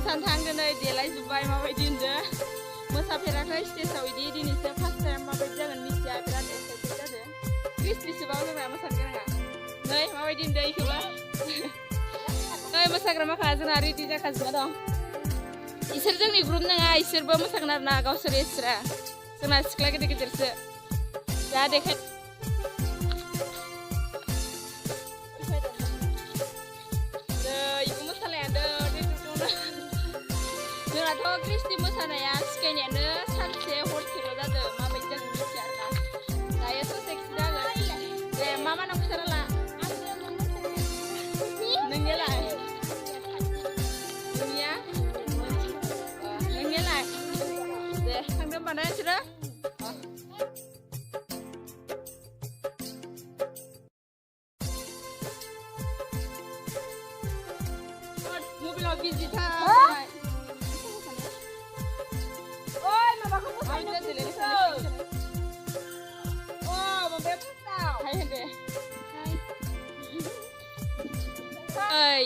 मोसानो थांदों नै देलायजोब्बाय माबायदि होनदो मोसाफेराखै स्टेजआव इदि दिनैसो फार्स्ट टाइम माबायदि जागोन मिथिया बिराद एक्साइटेड जादों क्रिस्टिसोबाव जोंना मोसानो गोनाङा नै माबायदि होनदो इखौबो नै मोसाग्रा माखाया जोंना रेडि जाखाजोबना दं इसोर जोंनि ग्रुप नङा इसोरबो मोसागोन आरोना गावसोर एस्रा जोंना सिख्ला गिदिर गिदिरसो दा देखाय इबो मोसालायानो जोंनाथ' क्रिस्टि मोसानाया सिखायनायानो सानसे हरसेल' जादों माबायदि जागोन मिथिया आरोना दायो ससे जागोन दे मा नांगौ साराला नोंनियालाय नोंनिया नोंनियालाय दे थांदो होमबा ना नोंसोरो मबाइलाव बिजि थार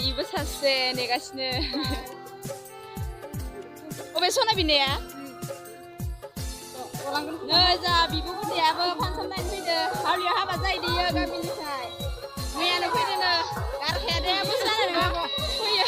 इबो सासे नेगासिनो अबे सना बिनाया नै जा बिब' गुदियाबो फांसन नायनो फैदो हावलियाव हाबा जाहैदों गामिनिफ्राय मैयानो फैदोंनो गारखाया दे मोसानो फैयो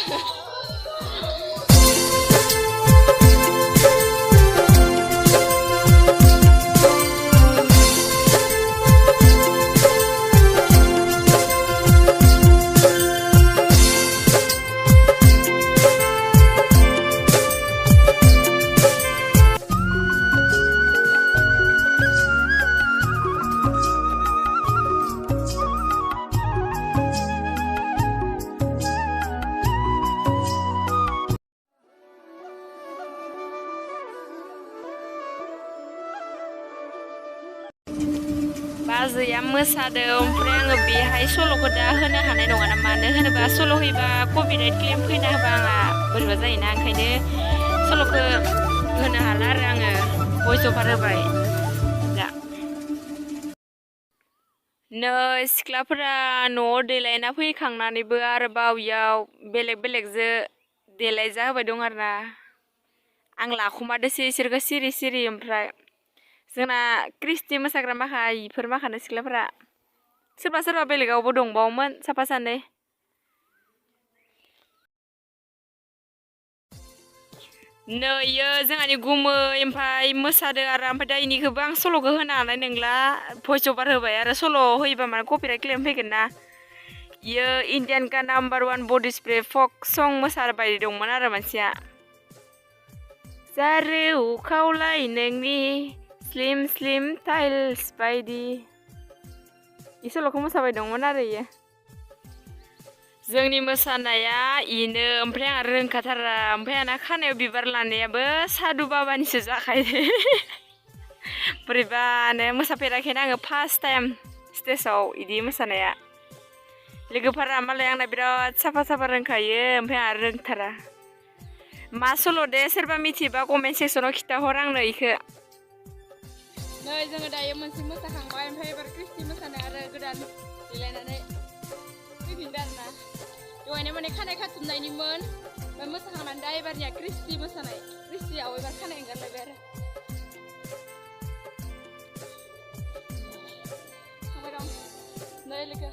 बाजैया मोसादों ओमफ्राय आङो बेहाय सल'खौ दा होनो हानाय नङा ना मानो होनोबा सल' होयोबा कपिराइट क्लेम फैना होबा आंहा बोरैबा जायोना ओंखायनो सल'खौ होनो हाला आरो आङो भइस अभार होबाय दा नै सिख्लाफोरा न'आव देलायना फैखांनानैबो आरोबाव इयाव बेलेग बेलेगजो देलायजा होबाय दं आरोना आं लाखुमादोसो इसोरखौ सिरि सिरि ओमफ्राय जोंना क्रिस्टि मोसाग्रा माखा इफोर माखानो सिख्लाफोरा सोरबा सोरबा बेलेगावबो दंबावोमोन साफा सानै नैयो जोंहानि गुमै ओमफ्राय मोसादों आरो ओमफ्राय दा इनिखौबो आं सल'खौ होनो हानाय नंला भइस अभार होबाय आरो सल' होयोबा माने कपिराइट क्लेम फैगोन ना इयो इण्डियान का #1 बडि स्प्रे फक सं मोसाबाय दंमोन आरो मानसिया जारौ खावलाय नोंनि स्लिम स्लिम टाइल्स बायदि इ सल'खौ मोसाबाय दंमोन आरो इयो जोंनि मोसानाया इनो ओमफ्राय आं रोंखाथारा ओमफ्राय आंना खानायाव बिबार लानायाबो सादु बाबानिसो जाखायो बोरैबानो मोसाफेराखैनो आङो फार्स्ट टाइम स्टेजाव इदि मोसानाया लोगोफोरा मालाय आंना बिराद साफा साफा रोंखायो ओमफ्राय आं रोंथारा मा सल' दे सोरबा मिथिबा कमेन्ट सेक्सनाव खिथाहर आंनो इखो नै जोङो दायो मोनसे मोसाखांबाय ओमफ्राय एबार क्रिस्टि मोसानाय आरो गोदान देलायनानै फैफिनबाय आरोना दहायनो माने खानाय खाथुमनायनिमोन ओमफ्राय मोसाखांनानै दा एबारनिया क्रिस्टि मोसानाय क्रिस्टियाव एबार खानाय ओंखारलायबाय आरो थांबाय दं नै लोगो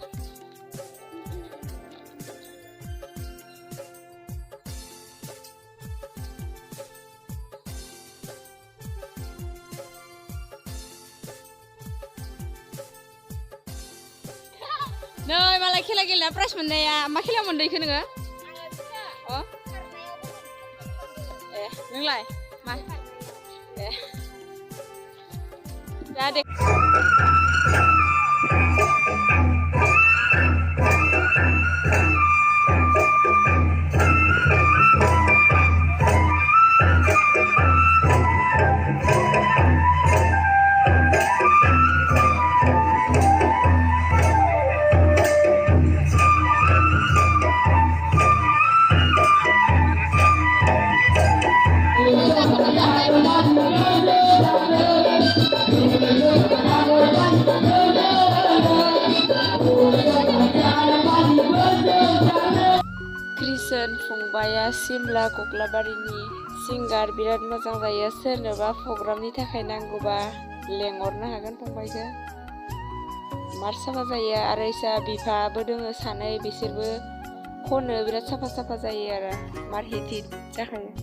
नै मालाय खेला गेलेना प्राइज मोननाया मा खेला मोनदों इखो नोङो अ ए नोंलाय मा ए दा दे गोजोन फंबाया सिमला कक्लाबारिनि सिंगार बिराद मोजां जायो सोरनोबा प्रग्रामनि थाखाय नांगौबा लेंहरनो हागोन फंबायखौ मार साफा जायो आरो इसा बिफाबो दोङो सानै बिसोरबो खनो बिराद साफा जायो आरो मार हिट जाखायो